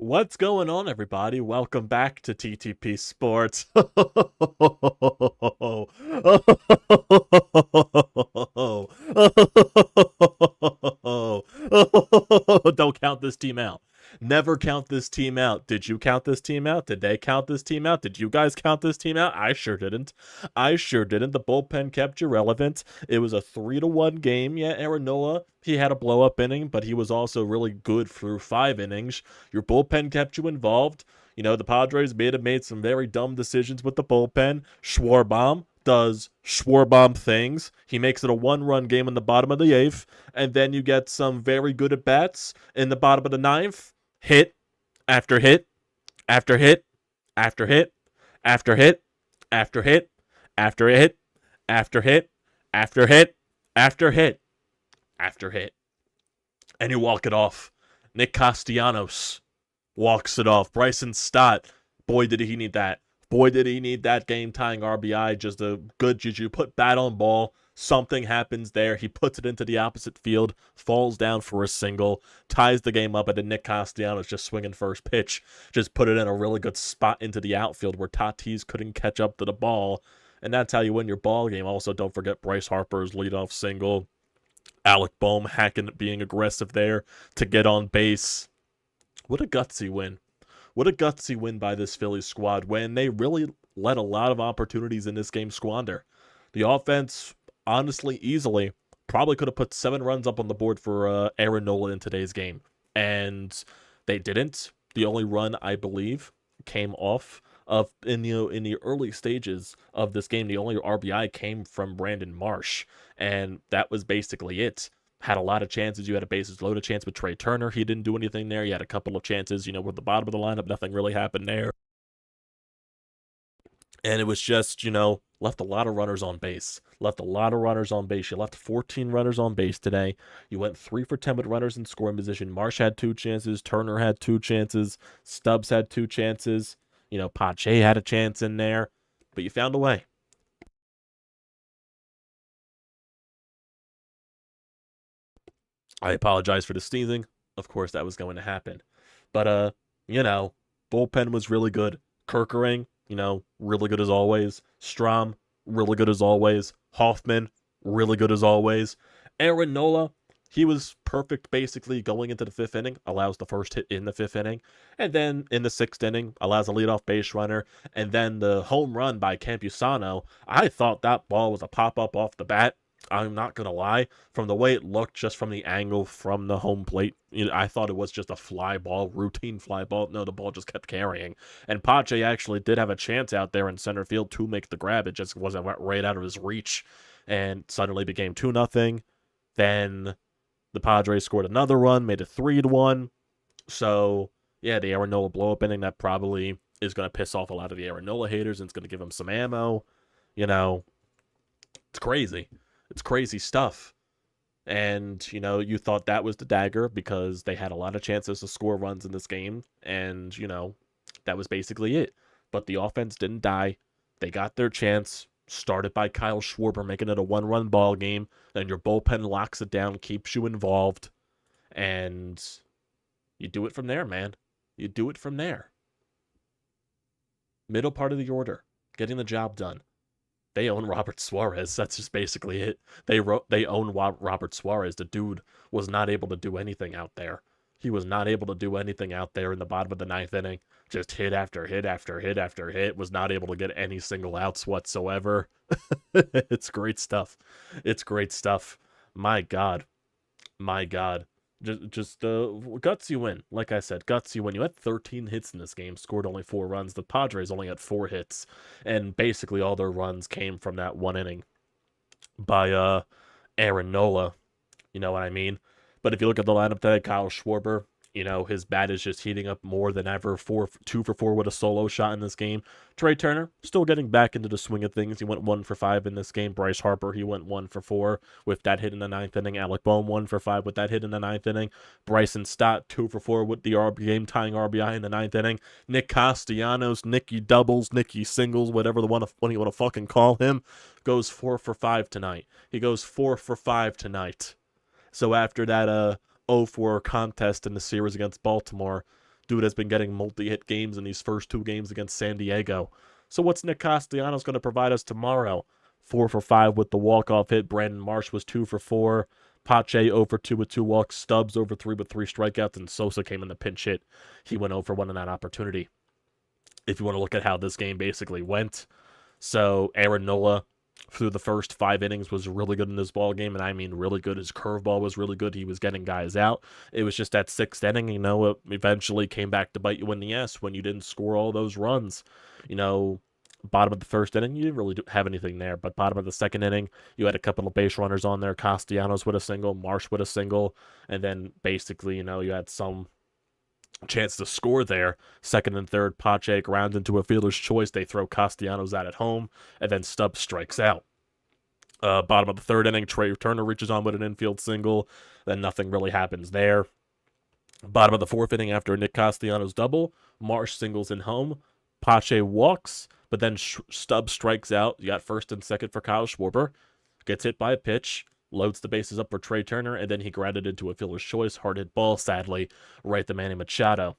What's going on, everybody? Welcome back to TTP Sports. Don't count this team out. Never count this team out. Did you count this team out? Did they count this team out? Did you guys count this team out? I sure didn't. I sure didn't. The bullpen kept you relevant. It was a 3-1 game. Yeah, Nola, he had a blow-up inning, but he was also really good through 5 innings. Your bullpen kept you involved. You know, the Padres may have made some very dumb decisions with the bullpen. Schwarber does Schwarber things. He makes it a 1-run game in the bottom of the 8th, and then you get some very good at-bats in the bottom of the 9th. Hit after hit after hit after hit after hit after hit after hit after hit after hit after hit after hit. And you walk it off. Nick Castellanos walks it off. Bryson Stott, boy, did he need that. Boy, did he need that game-tying RBI. Just a good juju. Put bat on ball. Something happens there. He puts it into the opposite field, falls down for a single, ties the game up, and then Nick Castellanos just swinging first pitch. Just put it in a really good spot into the outfield where Tatis couldn't catch up to the ball. And that's how you win your ball game. Also, don't forget Bryce Harper's leadoff single. Alec Bohm hacking, being aggressive there to get on base. What a gutsy win. What a gutsy win by this Phillies squad when they really let a lot of opportunities in this game squander. The offense, honestly, easily, probably could have put 7 runs up on the board for Nola in today's game. And they didn't. The only run, I believe, came off of in the early stages of this game. The only RBI came from Brandon Marsh. And that was basically it. Had a lot of chances. You had a bases loaded chance with Trey Turner. He didn't do anything there. You had a couple of chances, with the bottom of the lineup. Nothing really happened there. And it was just, left a lot of runners on base. Left a lot of runners on base. You left 14 runners on base today. You went 3 for 10 with runners in scoring position. Marsh had 2 chances. Turner had 2 chances. Stubbs had 2 chances. Pache had a chance in there. But you found a way. I apologize for the sneezing. Of course, that was going to happen. But, bullpen was really good. Kerkering, really good as always. Strom, really good as always. Hoffman, really good as always. Nola, he was perfect basically going into the 5th inning. Allows the first hit in the 5th inning. And then in the 6th inning, allows a leadoff base runner. And then the home run by Campusano. I thought that ball was a pop-up off the bat. I'm not going to lie, from the way it looked, just from the angle from the home plate, I thought it was just a fly ball, routine fly ball. No, the ball just kept carrying. And Pache actually did have a chance out there in center field to make the grab. It just wasn't right out of his reach. And suddenly became 2-0. Then the Padres scored another run, made it 3-1. So, yeah, the Nola blow-up inning, that probably is going to piss off a lot of the Nola haters, and it's going to give them some ammo. It's crazy. It's crazy stuff. And, you thought that was the dagger because they had a lot of chances to score runs in this game. And, that was basically it. But the offense didn't die. They got their chance. Started by Kyle Schwarber, making it a 1-run ball game. Then your bullpen locks it down, keeps you involved. And you do it from there, man. You do it from there. Middle part of the order. Getting the job done. They own Robert Suarez. That's just basically it. They own Robert Suarez. The dude was not able to do anything out there. He was not able to do anything out there in the bottom of the 9th inning. Just hit after hit after hit after hit. Was not able to get any single outs whatsoever. It's great stuff. It's great stuff. My God. My God. Just gutsy win. Like I said, gutsy win. You had 13 hits in this game, scored only 4 runs. The Padres only had 4 hits, and basically all their runs came from that 1 inning by Nola. You know what I mean? But if you look at the lineup today, Kyle Schwarber, his bat is just heating up more than ever. 2 for 4 with a solo shot in this game. Trey Turner, still getting back into the swing of things. He went 1 for 5 in this game. Bryce Harper, he went 1 for 4 with that hit in the 9th inning. Alec Bohm, 1 for 5 with that hit in the 9th inning. Bryson Stott, 2 for 4 with the game-tying RBI in the 9th inning. Nick Castellanos, Nicky doubles, Nicky singles, whatever you want to fucking call him, goes 4 for 5 tonight. He goes 4 for 5 tonight. So after that 0-4 contest in the series against Baltimore, Dude has been getting multi-hit games in these first 2 games against San Diego. So what's Nick Castellanos going to provide us tomorrow? 4 for 5 with the walk-off hit. Brandon Marsh was 2 for 4. Pache 0 for 2 with 2 walks. Stubbs 0 for 3 with 3 strikeouts. And Sosa came in the pinch hit. He went 0 for 1 in that opportunity. If you want to look at how this game basically went. So Aaron Nola, through the first 5 innings, was really good in this ball game, and I mean really good. His curveball was really good. He was getting guys out. It was just that 6th inning, it eventually came back to bite you in the ass when you didn't score all those runs. Bottom of the 1st inning, you didn't really have anything there, but bottom of the 2nd inning, you had a couple of base runners on there. Castellanos with a single, Marsh with a single, and then basically, you had some chance to score there. 2nd and 3rd, Pache ground into a fielder's choice. They throw Castellanos out at home, and then Stubbs strikes out. Bottom of the 3rd inning, Trey Turner reaches on with an infield single. Then nothing really happens there. Bottom of the 4th inning, after Nick Castellanos double, Marsh singles in home. Pache walks, but then Stubbs strikes out. You got 1st and 2nd for Kyle Schwarber. Gets hit by a pitch. Loads the bases up for Trey Turner, and then he grounded into a fielder's choice. Hard hit ball, sadly, right to Manny Machado.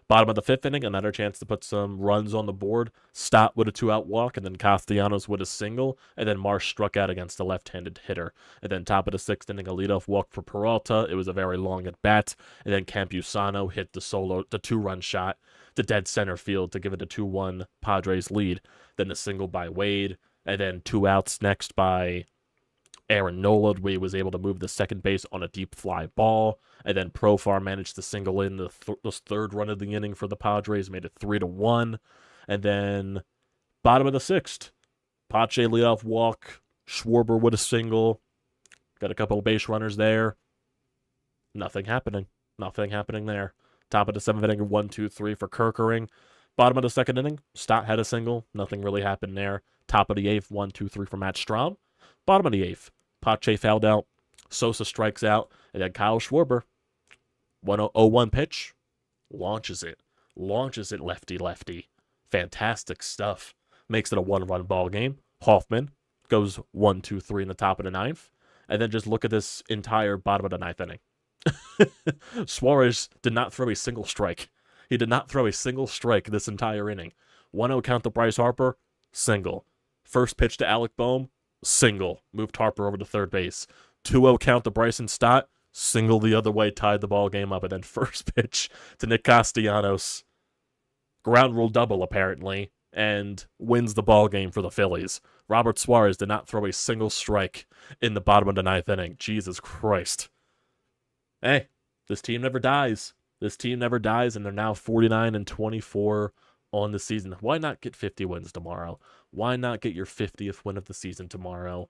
Bottom of the 5th inning, another chance to put some runs on the board. Stott with a 2-out walk, and then Castellanos with a single, and then Marsh struck out against a left-handed hitter. And then top of the 6th inning, a leadoff walk for Peralta. It was a very long at-bat, and then Campusano hit the 2-run shot to dead center field to give it a 2-1 Padres lead. Then the single by Wade, and then 2 outs next by Aaron Nola, where he was able to move the second base on a deep fly ball, and then Profar managed to single in the 3rd run of the inning for the Padres, made it 3-1, and then bottom of the 6th, Pache leadoff walk, Schwarber with a single, got a couple of base runners there, nothing happening there. Top of the 7th inning, 1-2-3 for Kerkering. Bottom of the 2nd inning, Stott had a single, nothing really happened there. Top of the 8th, 1-2-3 for Matt Strom. Bottom of the 8th, Pache fouled out, Sosa strikes out, and then Kyle Schwarber, 1-0-1 pitch, launches it lefty. Fantastic stuff. Makes it a 1-run ball game. Hoffman goes 1-2-3 in the top of the 9th, and then just look at this entire bottom of the 9th inning. Suarez did not throw a single strike. He did not throw a single strike this entire inning. 1-0 count to Bryce Harper, single. First pitch to Alec Boehm, single. Moved Harper over to 3rd base. 2-0 count to Bryson Stott, single the other way, tied the ball game up. And then first pitch to Nick Castellanos, ground rule double apparently, and wins the ball game for the Phillies. Robert Suarez did not throw a single strike in the bottom of the 9th inning. Jesus Christ. Hey, this team never dies. And they're now 49-24 on the season. Why not get 50 wins tomorrow? Why not get your 50th win of the season tomorrow?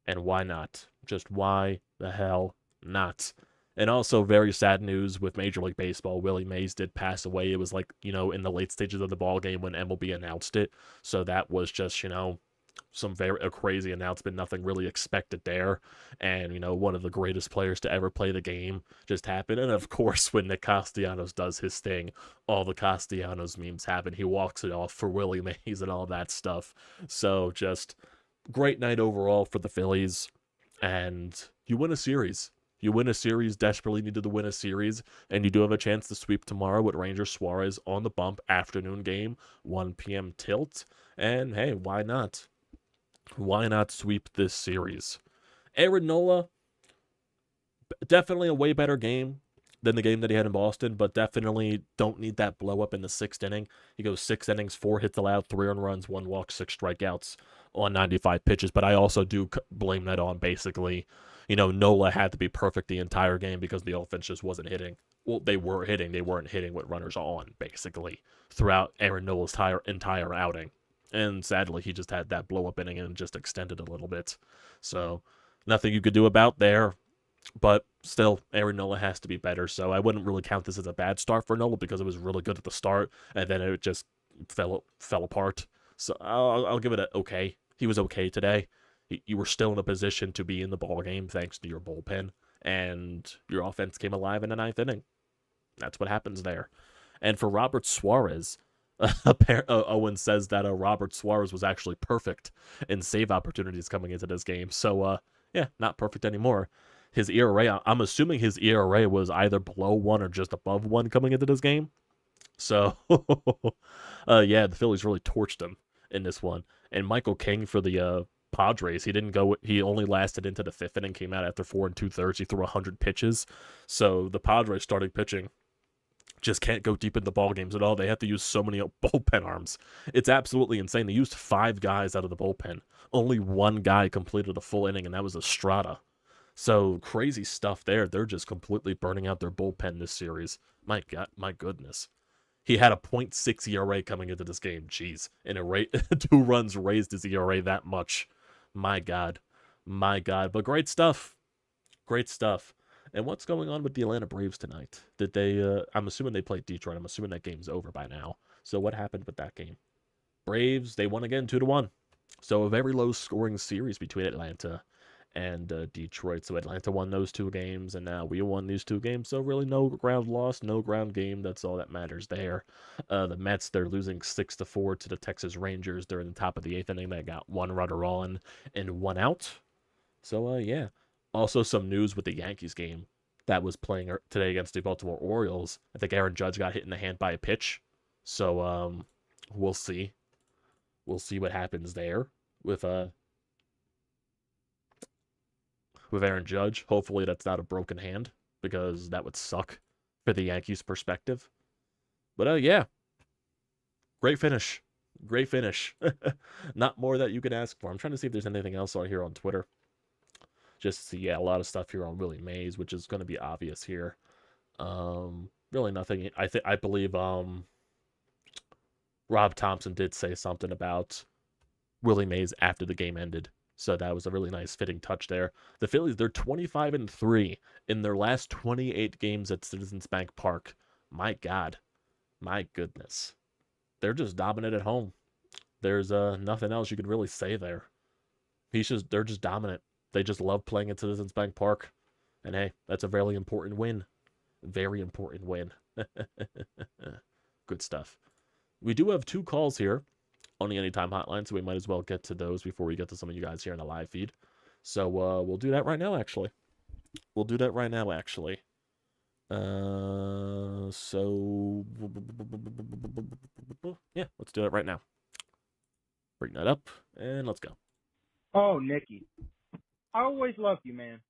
And why not? Just why the hell not? And also very sad news with Major League Baseball. Willie Mays did pass away. It was in the late stages of the ball game when MLB announced it. So that was just, some a crazy announcement, nothing really expected there. And, one of the greatest players to ever play the game just happened. And of course, when Nick Castellanos does his thing, all the Castellanos memes happen. He walks it off for Willie Mays and all that stuff. So just great night overall for the Phillies. And you win a series. Desperately needed to win a series. And you do have a chance to sweep tomorrow with Ranger Suarez on the bump. Afternoon game, 1 p.m. tilt. And hey, why not? Why not sweep this series? Aaron Nola, definitely a way better game than the game that he had in Boston, but definitely don't need that blow up in the 6th inning. He goes 6 innings, 4 hits allowed, 3 earned runs, 1 walk, 6 strikeouts on 95 pitches. But I also do blame that on basically, Nola had to be perfect the entire game because the offense just wasn't hitting. Well, they were hitting. They weren't hitting with runners on, basically, throughout Aaron Nola's entire outing. And sadly, he just had that blow-up inning and just extended a little bit. So, nothing you could do about there. But still, Aaron Nola has to be better. So, I wouldn't really count this as a bad start for Nola because it was really good at the start. And then it just fell apart. So, I'll give it a okay. He was okay today. You were still in a position to be in the ball game thanks to your bullpen. And your offense came alive in the 9th inning. That's what happens there. And for Robert Suarez, Owen says that Robert Suarez was actually perfect in save opportunities coming into this game. So, yeah, not perfect anymore. His ERA, I'm assuming his ERA was either below 1 or just above 1 coming into this game. So, yeah, the Phillies really torched him in this one. And Michael King for the Padres, he didn't go. He only lasted into the 5th inning, came out after 4 2/3. He threw 100 pitches. So the Padres starting pitching just can't go deep into ball games at all. They have to use so many bullpen arms. It's absolutely insane. They used 5 guys out of the bullpen. Only 1 guy completed a full inning, and that was Estrada. So crazy stuff there. They're just completely burning out their bullpen this series. My God, my goodness. He had a .6 ERA coming into this game. Jeez. And 2 runs raised his ERA that much. My God. My God. But great stuff. Great stuff. And what's going on with the Atlanta Braves tonight? Did they, I'm assuming they played Detroit. I'm assuming that game's over by now. So what happened with that game? Braves, they won again 2-1. So a very low scoring series between Atlanta and Detroit. So Atlanta won those 2 games, and now we won these 2 games. So really no ground loss, no ground game. That's all that matters there. The Mets, they're losing 6-4 to the Texas Rangers. They're in the top of the 8th inning. They got 1 runner on and 1 out. So, yeah. Also some news with the Yankees game that was playing today against the Baltimore Orioles. I think Aaron Judge got hit in the hand by a pitch. So, we'll see. We'll see what happens there with Aaron Judge. Hopefully that's not a broken hand, because that would suck for the Yankees' perspective. But yeah, great finish. Great finish. Not more that you can ask for. I'm trying to see if there's anything else on here on Twitter. Just see, yeah, a lot of stuff here on Willie Mays, which is going to be obvious here. Really nothing. I believe Rob Thompson did say something about Willie Mays after the game ended. So that was a really nice fitting touch there. The Phillies, they're 25-3 in their last 28 games at Citizens Bank Park. My God. My goodness. They're just dominant at home. There's nothing else you could really say there. They're just dominant. They just love playing at Citizens Bank Park. And hey, that's a very important win. Very important win. Good stuff. We do have 2 calls here on the Anytime Hotline, so we might as well get to those before we get to some of you guys here in the live feed. So we'll do that right now, actually. So yeah, let's do it right now. Bring that up, and let's go. Oh, Nikki. I always loved you, man.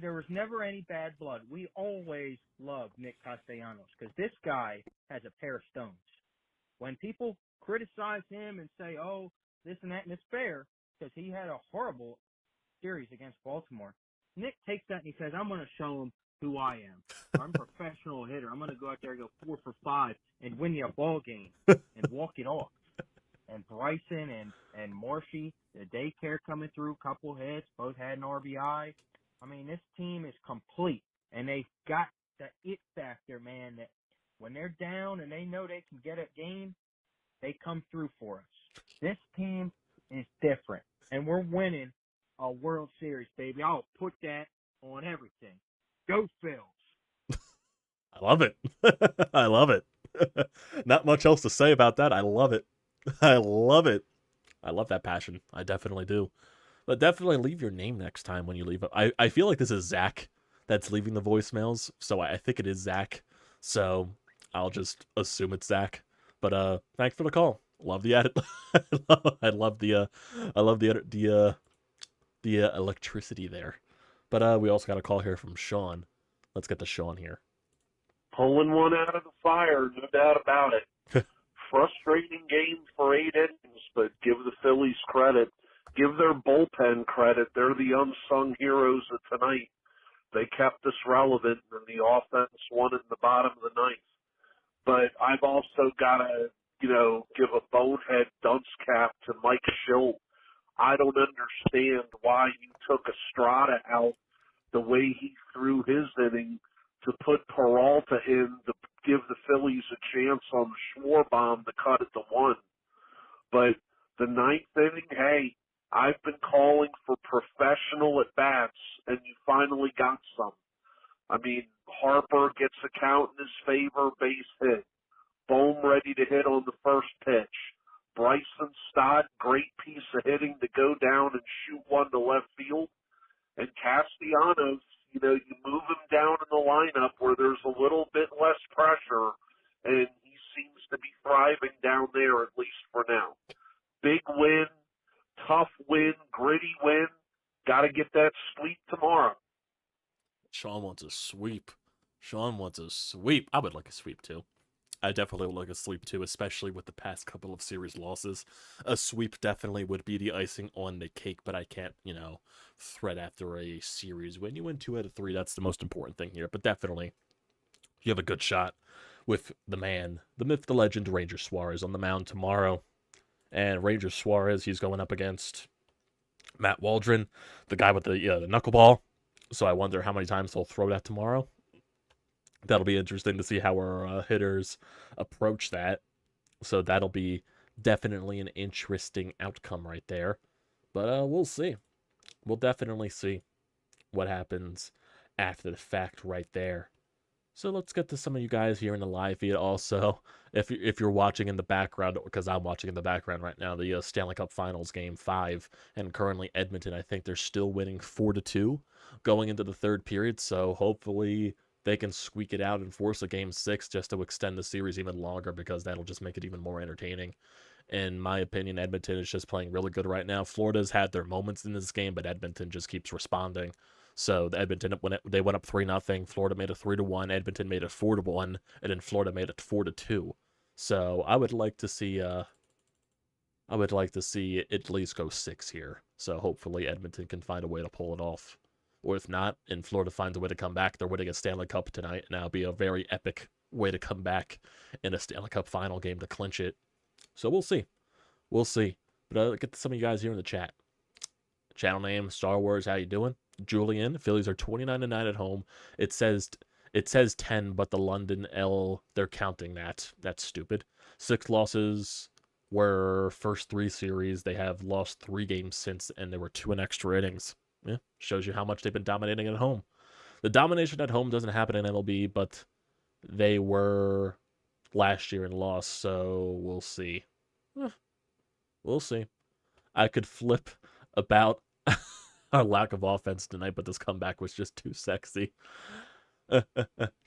There was never any bad blood. We always loved Nick Castellanos because this guy has a pair of stones. When people criticize him and say, oh, this and that, and it's fair because he had a horrible series against Baltimore, Nick takes that and he says, I'm going to show him who I am. I'm a professional hitter. I'm going to go out there and go 4 for 5 and win you a ball game and walk it off. And Bryson and Marshy, the daycare coming through, couple hits, both had an RBI. I mean, this team is complete, and they've got the it factor, man, that when they're down and they know they can get a game, they come through for us. This team is different, and we're winning a World Series, baby. I'll put that on everything. Go Phils. I love it. I love it. Not much else to say about that. I love it. I love it. I love that passion. I definitely do. But definitely leave your name next time when you leave. I feel like this is Zack that's leaving the voicemails, so I think it is Zack. So I'll just assume it's Zack. But thanks for the call. Love the edit. I love the electricity there. But we also got a call here from Sean. Let's get to Sean here. Pulling one out of the fire, no doubt about it. Frustrating game for 8 innings, but give the Phillies credit. Give their bullpen credit. They're the unsung heroes of tonight. They kept us relevant, and the offense won in the bottom of the 9th. But I've also got to, give a bonehead dunce cap to Mike Schilt. I don't understand why you took Estrada out the way he threw his inning to put Peralta in to give the Phillies a chance on the Schwarber to cut it to 1. But the 9th inning, hey, I've been calling for professional at-bats, and you finally got some. I mean, Harper gets a count in his favor, base hit. Bohm ready to hit on the first pitch. Bryson, Stott, great piece of hitting to go down and shoot one to left field. And Castellanos, you know, you move him down in the lineup where there's a little bit less pressure, and he seems to be thriving down there, at least for now. Big win, tough win, gritty win. Got to get that sweep tomorrow. Sean wants a sweep. Sean wants a sweep. I would like a sweep too. I definitely would like a sweep too, especially with the past couple of series losses. A sweep definitely would be the icing on the cake, but I can't, thread after a series win. You win 2 out of 3, that's the most important thing here. But definitely, you have a good shot with the man, the myth, the legend, Ranger Suarez on the mound tomorrow. And Ranger Suarez, he's going up against Matt Waldron, the guy with the knuckleball. So I wonder how many times they'll throw that tomorrow. That'll be interesting to see how our hitters approach that. So that'll be definitely an interesting outcome right there. But we'll see. We'll definitely see what happens after the fact right there. So let's get to some of you guys here in the live feed also. If you're watching in the background, because I'm watching in the background right now, the Stanley Cup Finals Game 5, and currently Edmonton, I think they're still winning 4-2 going into the third period. So hopefully they can squeak it out and force a Game 6 just to extend the series even longer, because that'll just make it even more entertaining. In my opinion, Edmonton is just playing really good right now. Florida's had their moments in this game, but Edmonton just keeps responding. So the Edmonton, they went up 3-0, Florida made it 3-1, Edmonton made it 4-1, and then Florida made it 4-2. So I would like to see it at least go 6 here. So hopefully Edmonton can find a way to pull it off. Or if not, and Florida finds a way to come back, they're winning a Stanley Cup tonight, and that'll be a very epic way to come back in a Stanley Cup final game to clinch it. So we'll see. We'll see. But I'll get to some of you guys here in the chat. Channel name, Star Wars, how you doing? Julian, Phillies are 29-9 at home. It says 10, but the London L, they're counting that. That's stupid. 6 losses were first 3 series. They have lost 3 games since, and there were 2 in extra innings. Yeah, shows you how much they've been dominating at home. The domination at home doesn't happen in MLB, but they were last year and lost, so we'll see. We'll see. I could flip about our lack of offense tonight, but this comeback was just too sexy.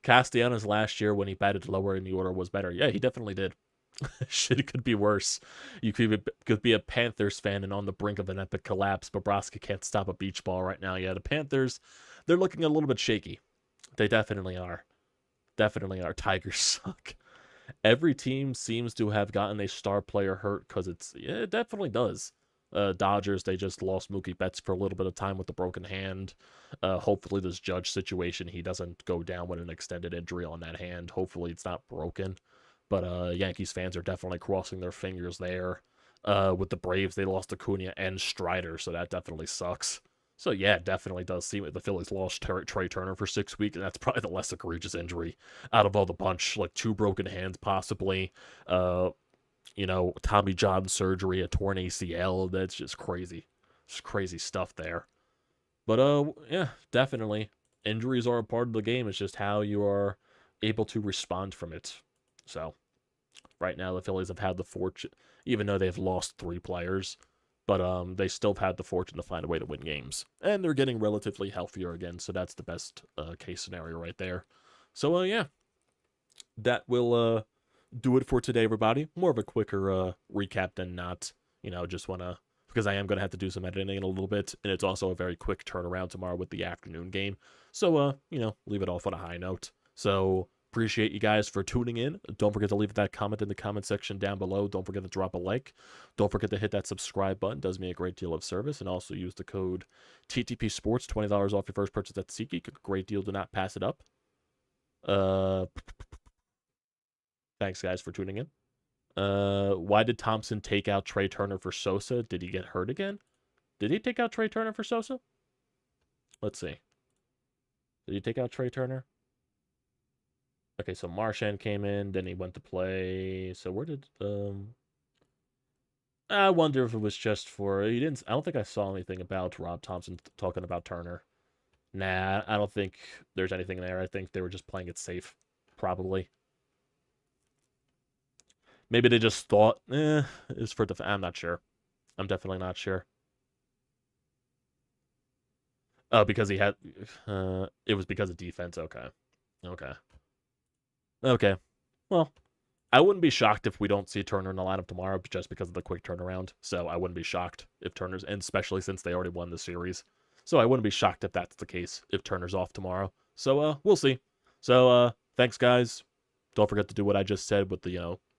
Castellanos last year, when he batted lower in the order, was better. Yeah, he definitely did. Shit could be worse. You could be a Panthers fan and on the brink of an epic collapse. Bobrovsky can't stop a beach ball right now. Yeah, the Panthers, they're looking a little bit shaky. They definitely are. Definitely are. Tigers suck. Every team seems to have gotten a star player hurt, because it definitely does. Dodgers, they just lost Mookie Betts for a little bit of time with the broken hand. Hopefully this Judge situation, he doesn't go down with an extended injury on that hand. Hopefully it's not broken. But Yankees fans are definitely crossing their fingers there. With the Braves, they lost Acuna and Strider, so that definitely sucks. So yeah, it definitely does seem like the Phillies lost Trey Turner for 6 weeks, and that's probably the less egregious injury out of all the bunch. Like 2 broken hands, possibly. Tommy John surgery, a torn ACL. That's just crazy. It's crazy stuff there. But yeah, definitely. Injuries are a part of the game. It's just how you are able to respond from it. So, right now the Phillies have had the fortune, even though they've lost 3 players, but they still have had the fortune to find a way to win games. And they're getting relatively healthier again, so that's the best case scenario right there. So, yeah. That will do it for today, everybody. More of a quicker recap than not. Just want to, because I am going to have to do some editing in a little bit, and it's also a very quick turnaround tomorrow with the afternoon game. So, leave it off on a high note. So, appreciate you guys for tuning in. Don't forget to leave that comment in the comment section down below. Don't forget to drop a like. Don't forget to hit that subscribe button. It does me a great deal of service. And also use the code TTPSPORTS, $20 off your first purchase at SEATGEEK. A great deal. Do not pass it up. Thanks, guys, for tuning in. Why did Thompson take out Trey Turner for Sosa? Did he get hurt again? Did he take out Trey Turner for Sosa? Let's see. Did he take out Trey Turner? Okay, so Marchand came in, then he went to play. So where did I wonder if it was just for I don't think I saw anything about Rob Thompson talking about Turner. Nah, I don't think there's anything there. I think they were just playing it safe, probably. Maybe they just thought, it's for I'm not sure. I'm definitely not sure. Oh, because he had. It was because of defense. Okay. Okay. Okay. Well, I wouldn't be shocked if we don't see Turner in the lineup tomorrow just because of the quick turnaround. So I wouldn't be shocked if Turner's, and especially since they already won the series. So I wouldn't be shocked if that's the case if Turner's off tomorrow. So we'll see. So thanks guys. Don't forget to do what I just said with the